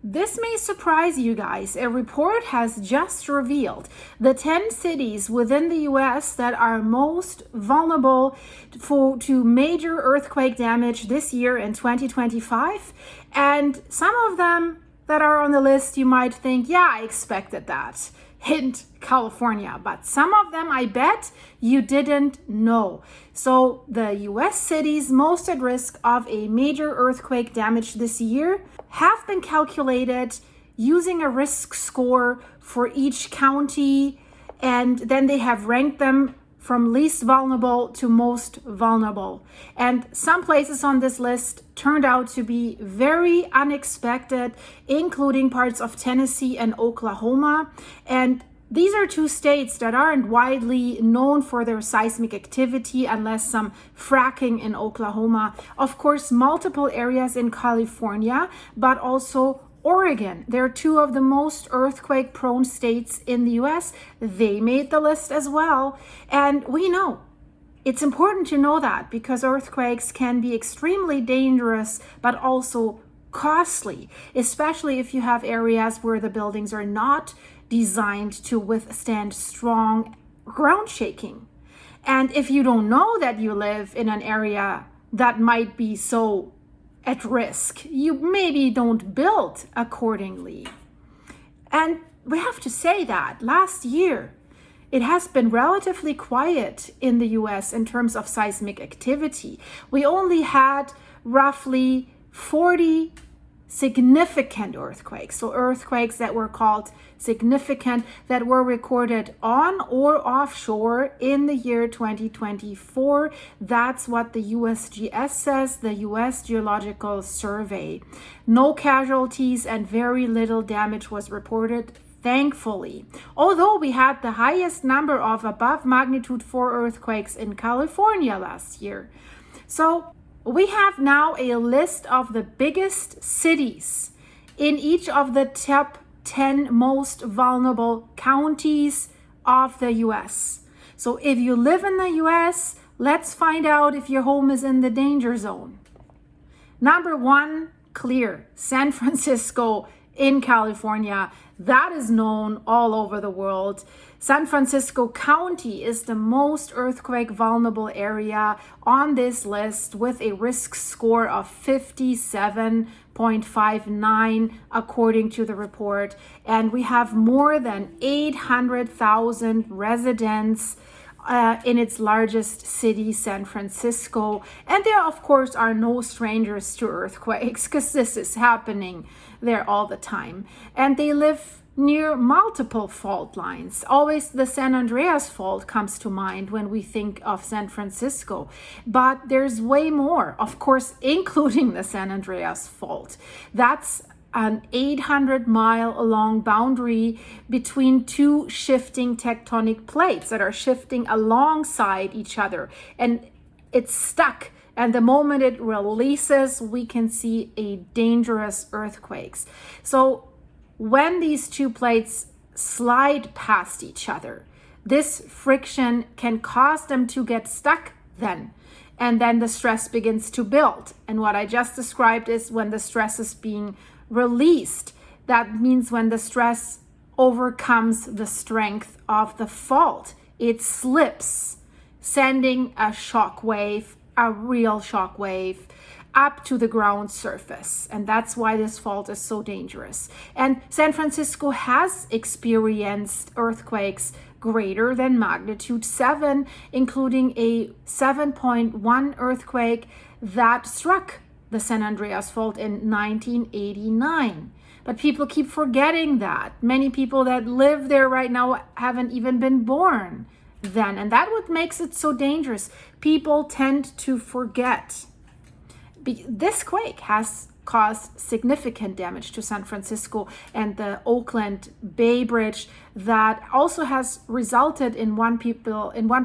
This may surprise you guys. A report has just revealed the 10 cities within the US that are most vulnerable to major earthquake damage this year in 2025. And some of them that are on the list, you might think, yeah, I expected that. Hint, California. But some of them, I bet you didn't know. So the US cities most at risk of a major earthquake damage this year have been calculated using a risk score for each county, and then they have ranked them from least vulnerable to most vulnerable. And some places on this list turned out to be very unexpected, including parts of Tennessee and Oklahoma. And these are two states that aren't widely known for their seismic activity unless some fracking in Oklahoma. Of course, multiple areas in California, but also Oregon. They're two of the most earthquake-prone states in the US. They made the list as well. And we know it's important to know that because earthquakes can be extremely dangerous, but also costly, especially if you have areas where the buildings are not designed to withstand strong ground shaking. And if you don't know that you live in an area that might be so at risk, you maybe don't build accordingly. And we have to say that last year, it has been relatively quiet in the US in terms of seismic activity. We only had roughly 40 significant earthquakes. So earthquakes that were called significant that were recorded on or offshore in the year 2024. That's what the USGS says, the US Geological Survey. No casualties and very little damage was reported, thankfully. Although we had the highest number of above magnitude 4 earthquakes in California last year. So we have now a list of the biggest cities in each of the top 10 most vulnerable counties of the US. So if you live in the US, let's find out if your home is in the danger zone. Number one, clear, San Francisco in California. That is known all over the world. San Francisco County is the most earthquake vulnerable area on this list with a risk score of 57.59 according to the report. And we have more than 800,000 residents in its largest city, San Francisco. And there, of course, are no strangers to earthquakes because this is happening there all the time. And they live near multiple fault lines. Always the San Andreas Fault comes to mind when we think of San Francisco. But there's way more, of course, including the San Andreas Fault. That's an 800-mile long boundary between two shifting tectonic plates that are shifting alongside each other. And it's stuck. And the moment it releases, we can see a dangerous earthquakes. So when these two plates slide past each other, this friction can cause them to get stuck then. And then the stress begins to build. And what I just described is when the stress is being released. That means when the stress overcomes the strength of the fault, it slips, sending a shock wave, a real shock wave, up to the ground surface. And that's why this fault is so dangerous. And San Francisco has experienced earthquakes greater than magnitude 7, including a 7.1 earthquake that struck the San Andreas Fault in 1989. But people keep forgetting that. Many people that live there right now haven't even been born then. And that's what makes it so dangerous. People tend to forget. This quake has caused significant damage to San Francisco and the Oakland Bay Bridge that also has resulted in one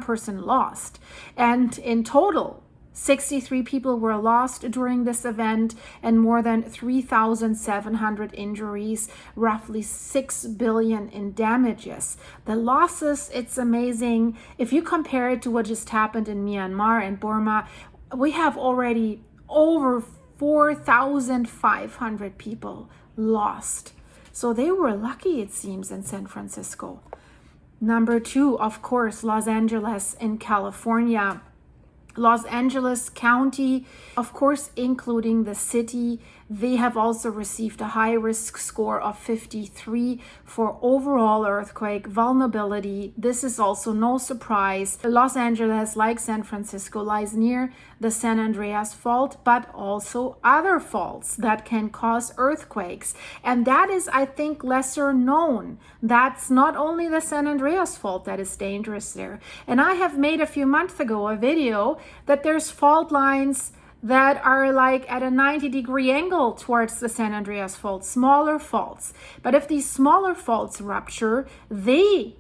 person lost. And in total, 63 people were lost during this event and more than 3,700 injuries, roughly 6 billion in damages. The losses, it's amazing. If you compare it to what just happened in Myanmar and Burma, we have already over 4,500 people lost. So they were lucky, it seems, in San Francisco. Number 2, of course, Los Angeles in California. Los Angeles County, of course, including the city, they have also received a high risk score of 53 for overall earthquake vulnerability. This is also no surprise. Los Angeles, like San Francisco, lies near the San Andreas Fault, but also other faults that can cause earthquakes. And that is, I think, lesser known. That's not only the San Andreas Fault that is dangerous there. And I have made a few months ago a video that there's fault lines that are like at a 90-degree angle towards the San Andreas Fault, smaller faults. But if these smaller faults rupture, they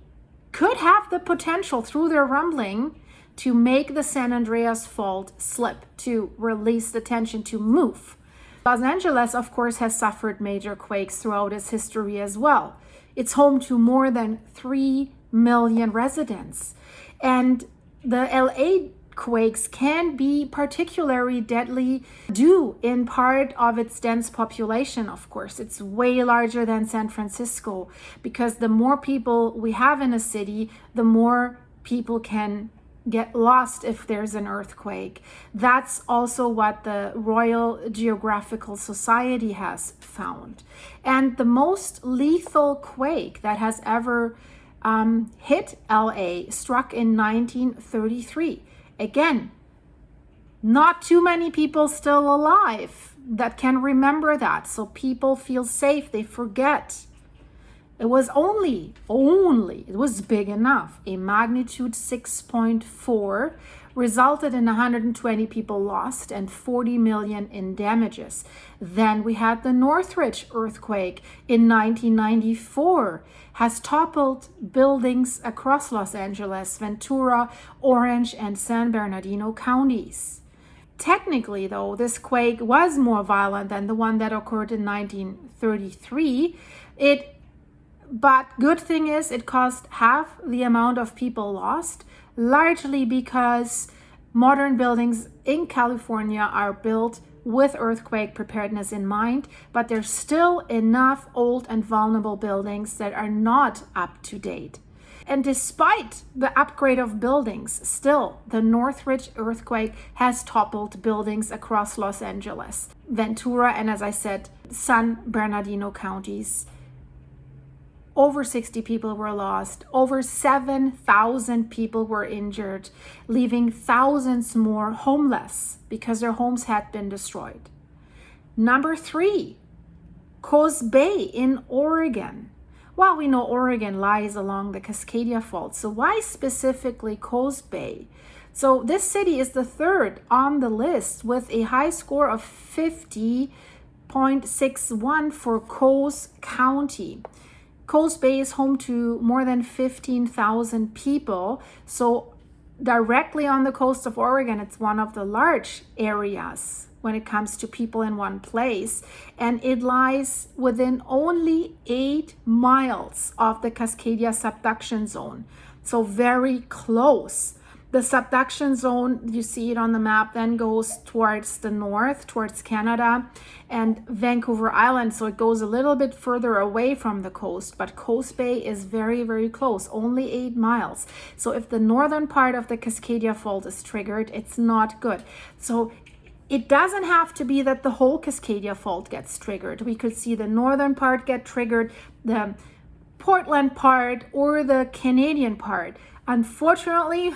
could have the potential through their rumbling to make the San Andreas Fault slip, to release the tension, to move. Los Angeles, of course, has suffered major quakes throughout its history as well. It's home to more than 3 million residents. And the LA quakes can be particularly deadly due in part of its dense population, of course. It's way larger than San Francisco, because the more people we have in a city, the more people can get lost if there's an earthquake. That's also what the Royal Geographical Society has found. And the most lethal quake that has ever hit LA struck in 1933. Again, not too many people still alive that can remember that. So people feel safe, they forget. It was it was big enough. A magnitude 6.4 resulted in 120 people lost and 40 million in damages. Then we had the Northridge earthquake in 1994, has toppled buildings across Los Angeles, Ventura, Orange, and San Bernardino counties. Technically, though, this quake was more violent than the one that occurred in 1933. But good thing is it caused half the amount of people lost, largely because modern buildings in California are built with earthquake preparedness in mind, but there's still enough old and vulnerable buildings that are not up to date. And despite the upgrade of buildings, still the Northridge earthquake has toppled buildings across Los Angeles, Ventura, and as I said, San Bernardino counties. Over 60 people were lost. Over 7,000 people were injured, leaving thousands more homeless because their homes had been destroyed. Number 3, Coos Bay in Oregon. Well, we know Oregon lies along the Cascadia Fault, so why specifically Coos Bay? So this city is the third on the list with a high score of 50.61 for Coos County. Coos Bay is home to more than 15,000 people. So directly on the coast of Oregon, it's one of the large areas when it comes to people in one place. And it lies within only 8 miles of the Cascadia subduction zone. So very close. The subduction zone, you see it on the map, then goes towards the north, towards Canada and Vancouver Island. So it goes a little bit further away from the coast, but Coos Bay is very, very close, only 8 miles. So if the northern part of the Cascadia Fault is triggered, it's not good. So it doesn't have to be that the whole Cascadia Fault gets triggered. We could see the northern part get triggered, the Portland part, or the Canadian part. Unfortunately,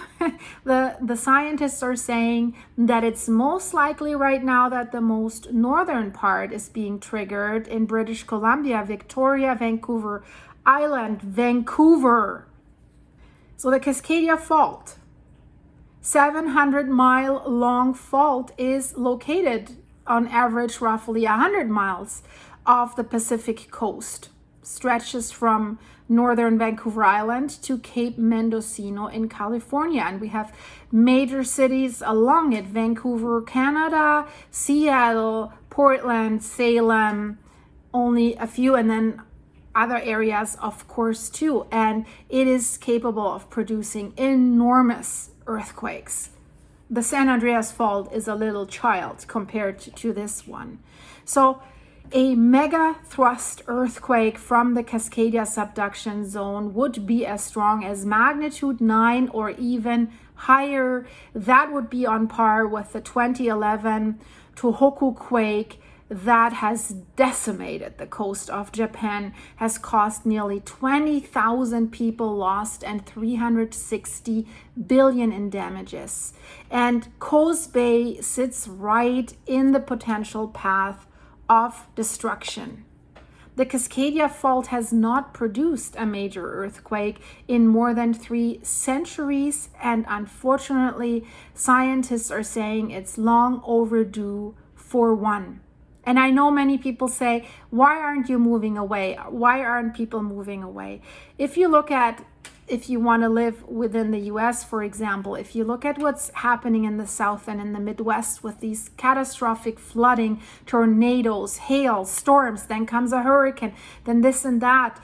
the scientists are saying that it's most likely right now that the most northern part is being triggered in British Columbia, Victoria, Vancouver Island, Vancouver. So the Cascadia Fault, 700-mile long fault, is located on average roughly 100 miles off the Pacific coast. Stretches from northern Vancouver Island to Cape Mendocino in California. And we have major cities along it: Vancouver, Canada, Seattle, Portland, Salem, only a few, and then other areas, of course, too. And it is capable of producing enormous earthquakes. The San Andreas Fault is a little child compared to this one. So A mega thrust earthquake from the Cascadia subduction zone would be as strong as magnitude 9 or even higher. That would be on par with the 2011 Tohoku quake that has decimated the coast of Japan, has cost nearly 20,000 people lost and 360 billion in damages. And Coast Bay sits right in the potential path of destruction. The Cascadia Fault has not produced a major earthquake in more than 3 centuries, and unfortunately, scientists are saying it's long overdue for one. And I know many people say, why aren't you moving away? Why aren't people moving away? If you look at, if you want to live within the US, for example, if you look at what's happening in the South and in the Midwest with these catastrophic flooding, tornadoes, hail, storms, then comes a hurricane, then this and that.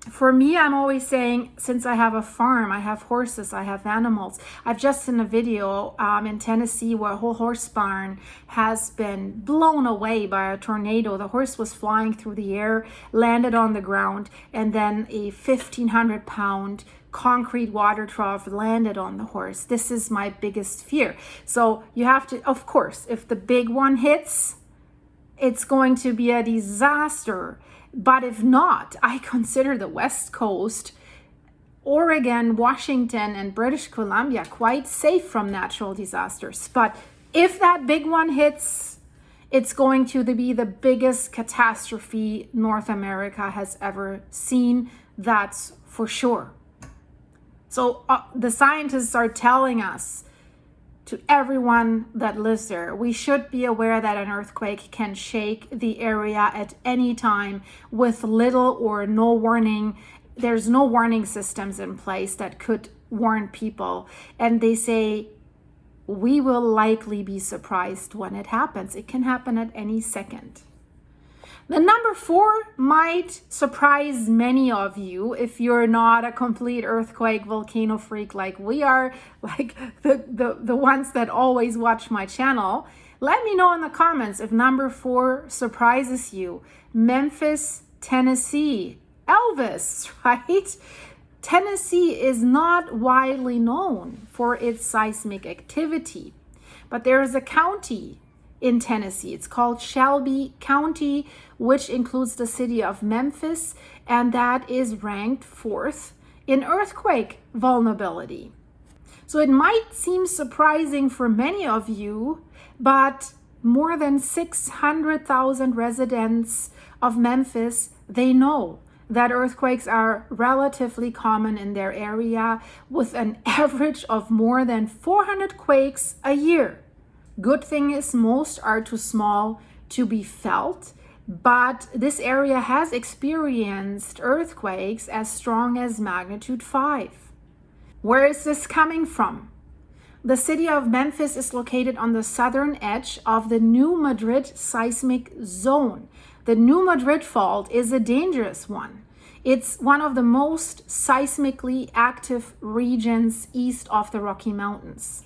For me, I'm always saying, since I have a farm, I have horses, I have animals. I've just seen a video in Tennessee where a whole horse barn has been blown away by a tornado. The horse was flying through the air, landed on the ground, and then a 1,500-pound concrete water trough landed on the horse. This is my biggest fear. So you have to, of course, if the big one hits, it's going to be a disaster. But if not, I consider the West Coast, Oregon, Washington, and British Columbia quite safe from natural disasters. But if that big one hits, it's going to be the biggest catastrophe North America has ever seen. That's for sure. So the scientists are telling us, to everyone that lives there, we should be aware that an earthquake can shake the area at any time with little or no warning. There's no warning systems in place that could warn people. And they say, we will likely be surprised when it happens. It can happen at any second. The number 4 might surprise many of you if you're not a complete earthquake volcano freak like we are, like the ones that always watch my channel. Let me know in the comments if number 4 surprises you. Memphis, Tennessee. Elvis, right? Tennessee is not widely known for its seismic activity, but there is a county in Tennessee. It's called Shelby County, which includes the city of Memphis, and that is ranked 4th in earthquake vulnerability. So it might seem surprising for many of you, but more than 600,000 residents of Memphis, they know that earthquakes are relatively common in their area, with an average of more than 400 quakes a year. Good thing is most are too small to be felt, but this area has experienced earthquakes as strong as magnitude 5. Where is this coming from? The city of Memphis is located on the southern edge of the New Madrid seismic zone. The New Madrid fault is a dangerous one. It's one of the most seismically active regions east of the Rocky Mountains.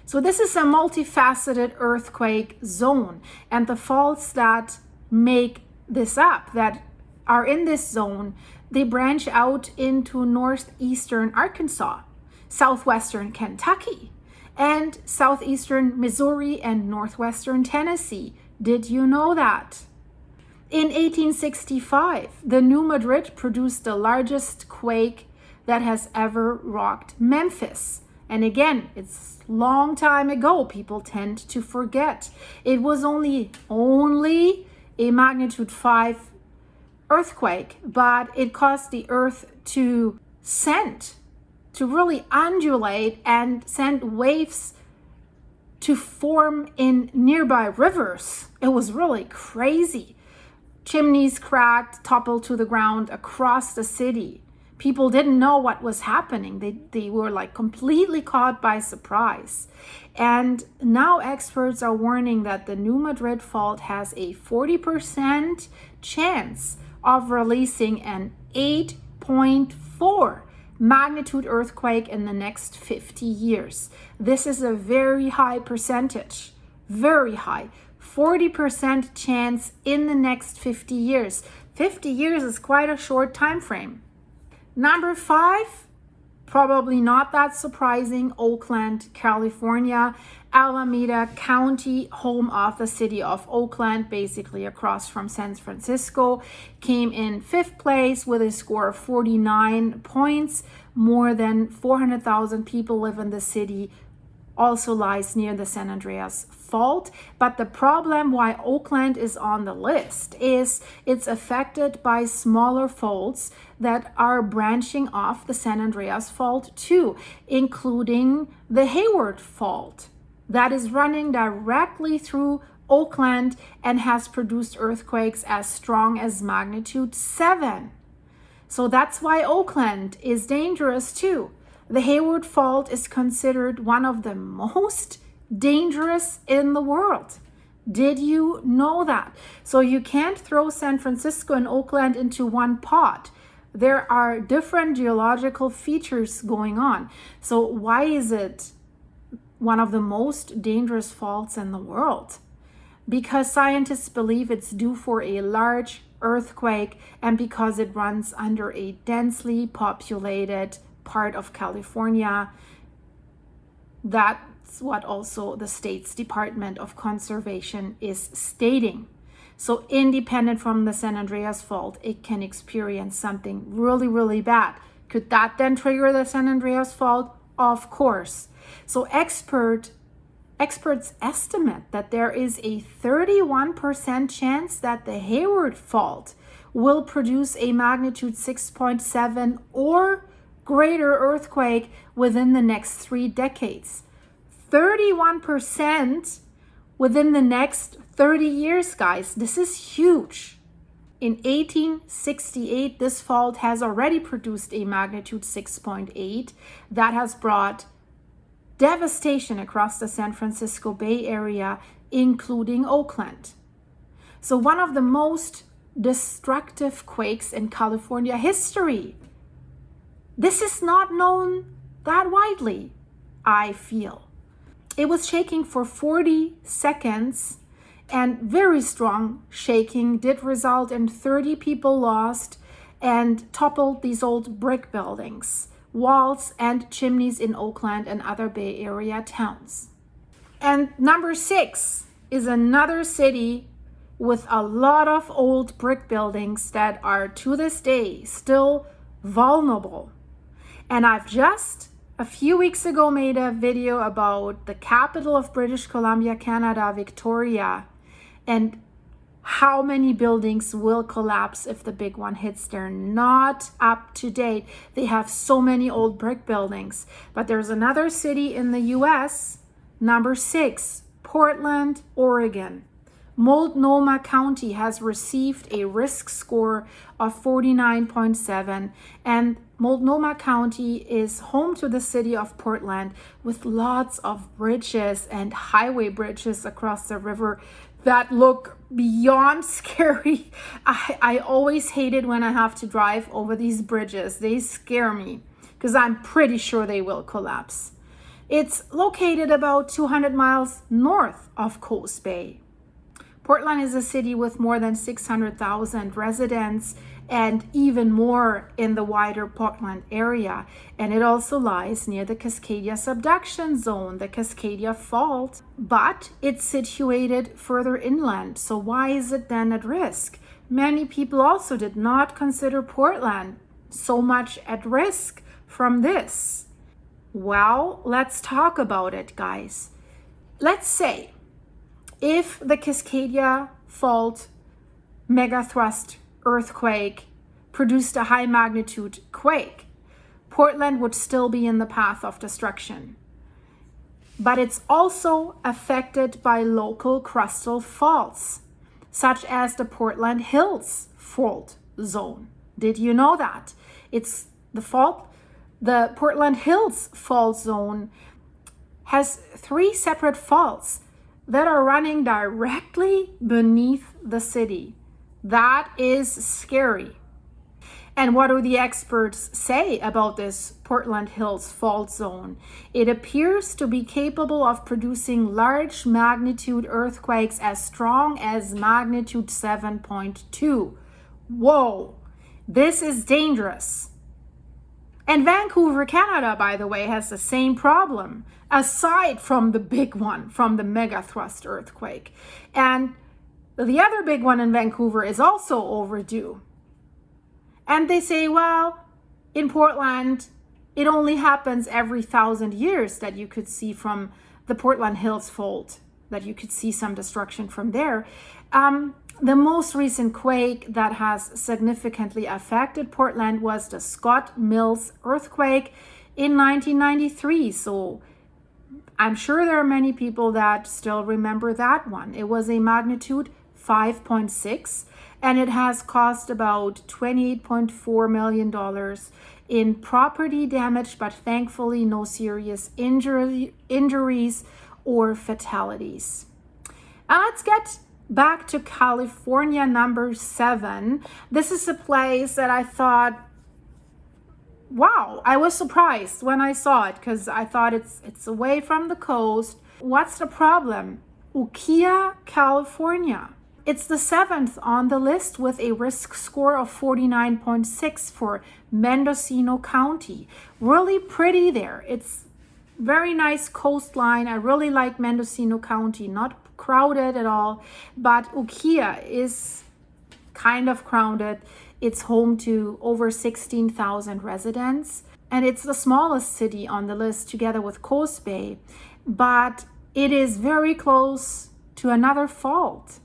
So this is a multifaceted earthquake zone, and the faults that make this up, that are in this zone, they branch out into northeastern Arkansas, southwestern Kentucky, and southeastern Missouri and northwestern Tennessee. Did you know that? In 1865, the New Madrid produced the largest quake that has ever rocked Memphis. And again, it's a long time ago. People tend to forget. It was only a magnitude 5 earthquake, but it caused the earth to really undulate and send waves to form in nearby rivers. It was really crazy. Chimneys cracked, toppled to the ground across the city. People didn't know what was happening. They were like completely caught by surprise. And now experts are warning that the New Madrid fault has a 40% chance of releasing an 8.4 magnitude earthquake in the next 50 years. This is a very high percentage, very high. 40% chance in the next 50 years. 50 years is quite a short time frame. Number 5, probably not that surprising, Oakland, California. Alameda County, home of the city of Oakland, basically across from San Francisco, came in 5th place with a score of 49 points. More than 400,000 people live in the city. Also lies near the San Andreas Fault. But the problem why Oakland is on the list is it's affected by smaller faults that are branching off the San Andreas Fault too, including the Hayward Fault that is running directly through Oakland and has produced earthquakes as strong as magnitude 7. So that's why Oakland is dangerous too. The Hayward Fault is considered one of the most dangerous in the world. Did you know that? So you can't throw San Francisco and Oakland into one pot. There are different geological features going on. So why is it one of the most dangerous faults in the world? Because scientists believe it's due for a large earthquake and because it runs under a densely populated part of California. That's what also the state's Department of Conservation is stating. So independent from the San Andreas Fault, it can experience something really, really bad. Could that then trigger the San Andreas Fault? Of course. So experts estimate that there is a 31% chance that the Hayward Fault will produce a magnitude 6.7 or greater earthquake within the next 3 decades. 31% within the next 30 years, guys. This is huge. In 1868, this fault has already produced a magnitude 6.8 that has brought devastation across the San Francisco Bay Area, including Oakland. So one of the most destructive quakes in California history. This is not known that widely, I feel. It was shaking for 40 seconds, and very strong shaking did result in 30 people lost and toppled these old brick buildings, walls and chimneys in Oakland and other Bay Area towns. And number 6 is another city with a lot of old brick buildings that are to this day still vulnerable. And I've just a few weeks ago made a video about the capital of British Columbia, Canada, Victoria, and how many buildings will collapse if the big one hits. They're not up to date. They have so many old brick buildings. But there's another city in the US, number 6, Portland, Oregon. Multnomah County has received a risk score of 49.7, and Multnomah County is home to the city of Portland with lots of bridges and highway bridges across the river that look beyond scary. I always hate it when I have to drive over these bridges. They scare me because I'm pretty sure they will collapse. It's located about 200 miles north of Coast Bay. Portland is a city with more than 600,000 residents and even more in the wider Portland area. And it also lies near the Cascadia subduction zone, the Cascadia Fault, but it's situated further inland. So why is it then at risk? Many people also did not consider Portland so much at risk from this. Well, let's talk about it, guys. Let's say if the Cascadia Fault megathrust earthquake produced a high magnitude quake, Portland would still be in the path of destruction. But it's also affected by local crustal faults, such as the Portland Hills Fault Zone. Did you know that? It's the Portland Hills Fault Zone has 3 separate faults that are running directly beneath the city. That is scary. And what do the experts say about this Portland Hills fault zone? It appears to be capable of producing large magnitude earthquakes as strong as magnitude 7.2. Whoa, this is dangerous. And Vancouver, Canada, by the way, has the same problem, aside from the big one, from the megathrust earthquake. And the other big one in Vancouver is also overdue. And they say, well, in Portland, it only happens every 1,000 years that you could see from the Portland Hills fault, that you could see some destruction from there. The most recent quake that has significantly affected Portland was the Scott Mills earthquake in 1993. So I'm sure there are many people that still remember that one. It was a magnitude 5.6, and it has cost about $28.4 million in property damage, but thankfully no serious injuries or fatalities. Let's get back to California, number 7. This is a place that I thought, wow, I was surprised when I saw it because I thought it's away from the coast. What's the problem? Ukiah, California. It's the 7th on the list with a risk score of 49.6 for Mendocino County. Really pretty there. It's very nice coastline. I really like Mendocino County, not crowded at all, but Ukiah is kind of crowded. It's home to over 16,000 residents, and it's the smallest city on the list together with Coast Bay, but it is very close to another fault.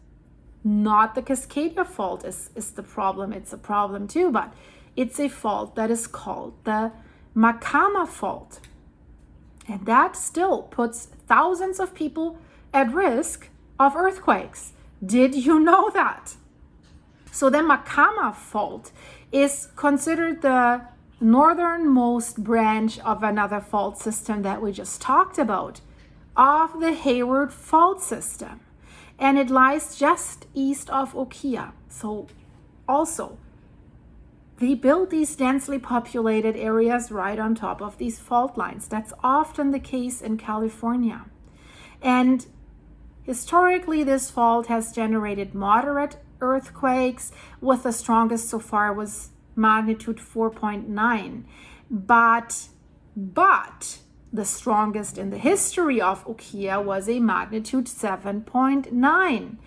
Not the Cascadia fault is the problem. It's a problem too, but it's a fault that is called the Macama fault. And that still puts thousands of people at risk of earthquakes. Did you know that? So the Macama fault is considered the northernmost branch of another fault system that we just talked about, of the Hayward fault system. And it lies just east of Ukiah. So also, they build these densely populated areas right on top of these fault lines. That's often the case in California. And historically, this fault has generated moderate earthquakes, with the strongest so far was magnitude 4.9. But the strongest in the history of Ukiah was a magnitude 7.9.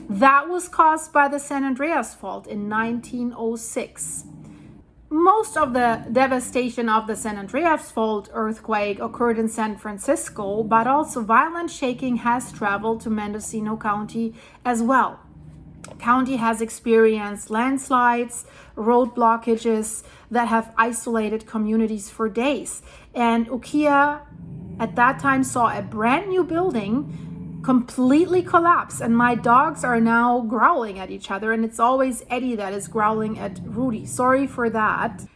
That was caused by the San Andreas fault in 1906. Most of the devastation of the San Andreas fault earthquake occurred in San Francisco, but also violent shaking has traveled to Mendocino County as well. The county has experienced landslides, road blockages that have isolated communities for days. And Ukiah at that time saw a brand new building completely collapse, and my dogs are now growling at each other, and it's always Eddie that is growling at Rudy. Sorry for that.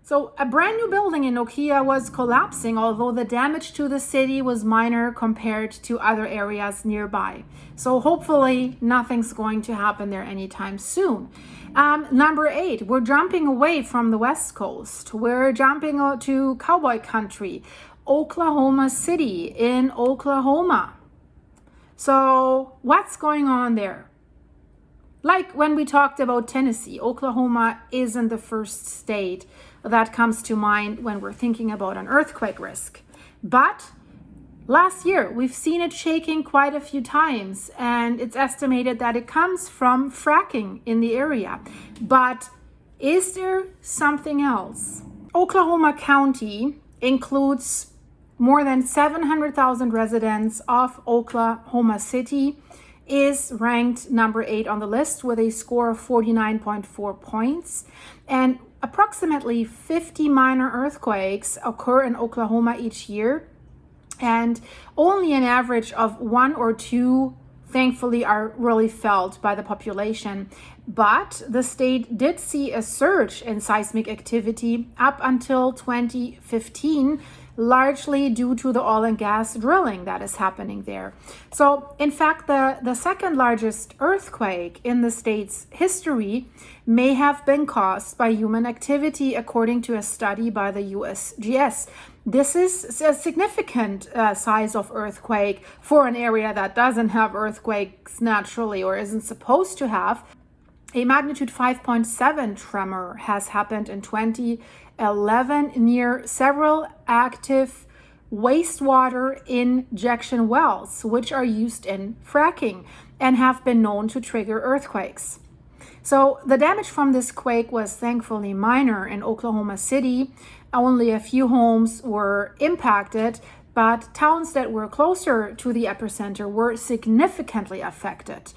So a brand new building in Ukiah was collapsing, although the damage to the city was minor compared to other areas nearby. So hopefully nothing's going to happen there anytime soon. Number 8, we're jumping away from the West Coast. We're jumping to cowboy country, Oklahoma City in Oklahoma. So what's going on there? Like when we talked about Tennessee, Oklahoma isn't the first state that comes to mind when we're thinking about an earthquake risk. But last year, we've seen it shaking quite a few times, and it's estimated that it comes from fracking in the area. But is there something else? Oklahoma County includes more than 700,000 residents of Oklahoma City, is ranked number 8 on the list with a score of 49.4 points. And approximately 50 minor earthquakes occur in Oklahoma each year, and only an average of 1 or 2, thankfully, are really felt by the population. But the state did see a surge in seismic activity up until 2015, largely due to the oil and gas drilling that is happening there. So, in fact, the second largest earthquake in the state's history may have been caused by human activity, according to a study by the USGS. This is a significant size of earthquake for an area that doesn't have earthquakes naturally or isn't supposed to have. A magnitude 5.7 tremor has happened in 2011 near several active wastewater injection wells, which are used in fracking and have been known to trigger earthquakes. So the damage from this quake was thankfully minor in Oklahoma City. Only a few homes were impacted, but towns that were closer to the epicenter were significantly affected.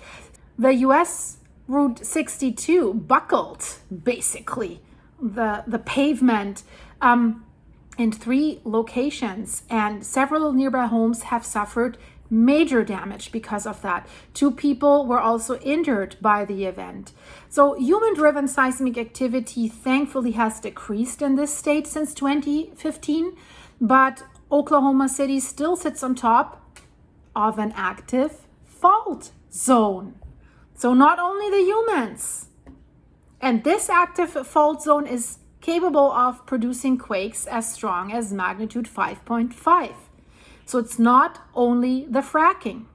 The US Route 62 buckled, basically, the pavement in 3 locations, and several nearby homes have suffered major damage because of that. 2 people were also injured by the event. So human-driven seismic activity thankfully has decreased in this state since 2015, but Oklahoma City still sits on top of an active fault zone. So not only the humans, and this active fault zone is capable of producing quakes as strong as magnitude 5.5. So it's not only the fracking.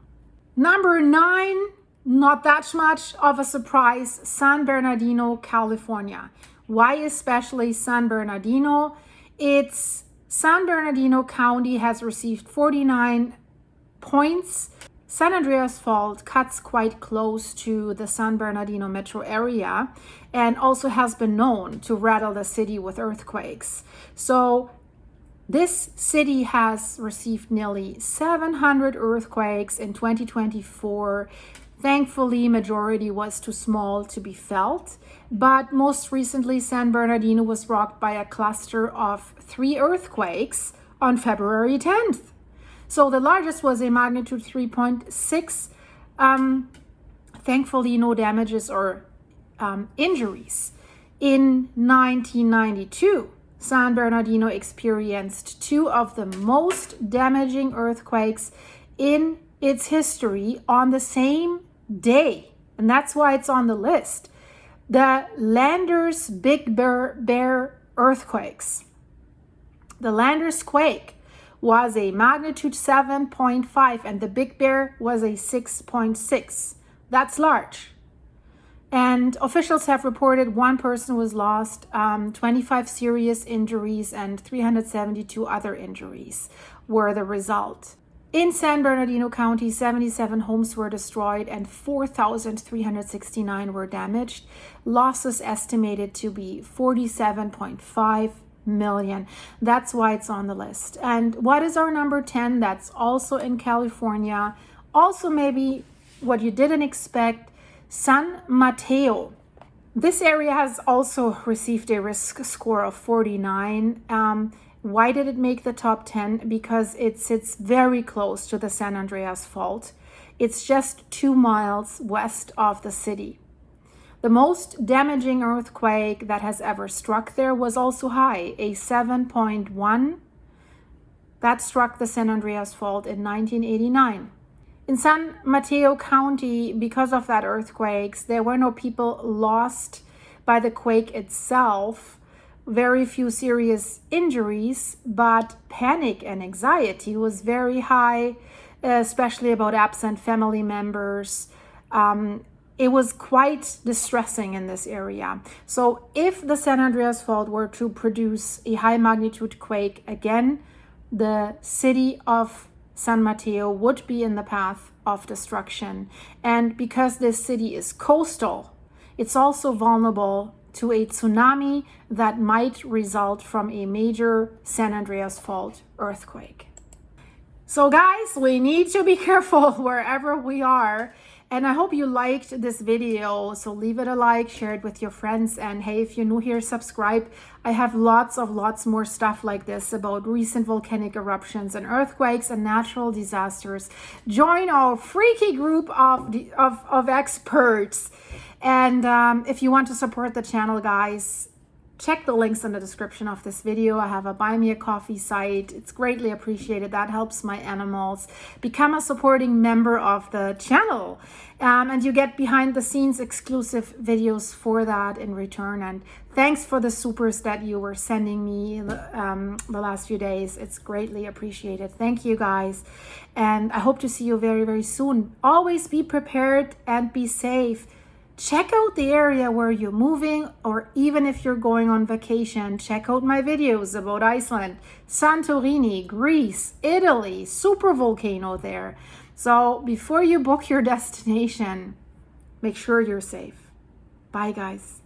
Number 9, not that much of a surprise, San Bernardino, California. Why especially San Bernardino? San Bernardino County has received 49 points. San Andreas Fault cuts quite close to the San Bernardino metro area and also has been known to rattle the city with earthquakes. So this city has received nearly 700 earthquakes in 2024. Thankfully, majority was too small to be felt, but most recently San Bernardino was rocked by a cluster of 3 earthquakes on February 10th. So the largest was a magnitude 3.6. Thankfully, no damages or injuries. In 1992, San Bernardino experienced 2 of the most damaging earthquakes in its history on the same day. And that's why it's on the list. The Landers Big Bear earthquakes. The Landers quake was a magnitude 7.5 and the Big Bear was a 6.6. That's large. And officials have reported 1 person was lost, 25 serious injuries, and 372 other injuries were the result. In San Bernardino County, 77 homes were destroyed and 4,369 were damaged. Losses estimated to be 47.5 million. That's why it's on the list. And what is our number 10? That's also in California. Also maybe what you didn't expect, San Mateo. This area has also received a risk score of 49. Why did it make the top 10? Because it sits very close to the San Andreas Fault. It's just 2 miles west of the city. The most damaging earthquake that has ever struck there was also high, a 7.1. That struck the San Andreas Fault in 1989. In San Mateo County, because of that earthquakes, there were no people lost by the quake itself, very few serious injuries, but panic and anxiety was very high, especially about absent family members. It was quite distressing in this area. So if the San Andreas Fault were to produce a high magnitude quake again, the city of San Mateo would be in the path of destruction. And because this city is coastal, it's also vulnerable to a tsunami that might result from a major San Andreas Fault earthquake. So guys, we need to be careful wherever we are. And I hope you liked this video. So leave it a like, share it with your friends. And hey, if you're new here, subscribe. I have lots more stuff like this about recent volcanic eruptions and earthquakes and natural disasters. Join our freaky group of experts. And if you want to support the channel, guys, check the links in the description of this video. I have a buy me a coffee site. It's greatly appreciated. That helps my animals. Become a supporting member of the channel. And you get behind the scenes exclusive videos for that in return. And thanks for the supers that you were sending me the last few days. It's greatly appreciated. Thank you guys. And I hope to see you very, very soon. Always be prepared and be safe. Check out the area where you're moving, or even if you're going on vacation, check out my videos about Iceland, Santorini, Greece, Italy, super volcano there. So before you book your destination, make sure you're safe. Bye, guys.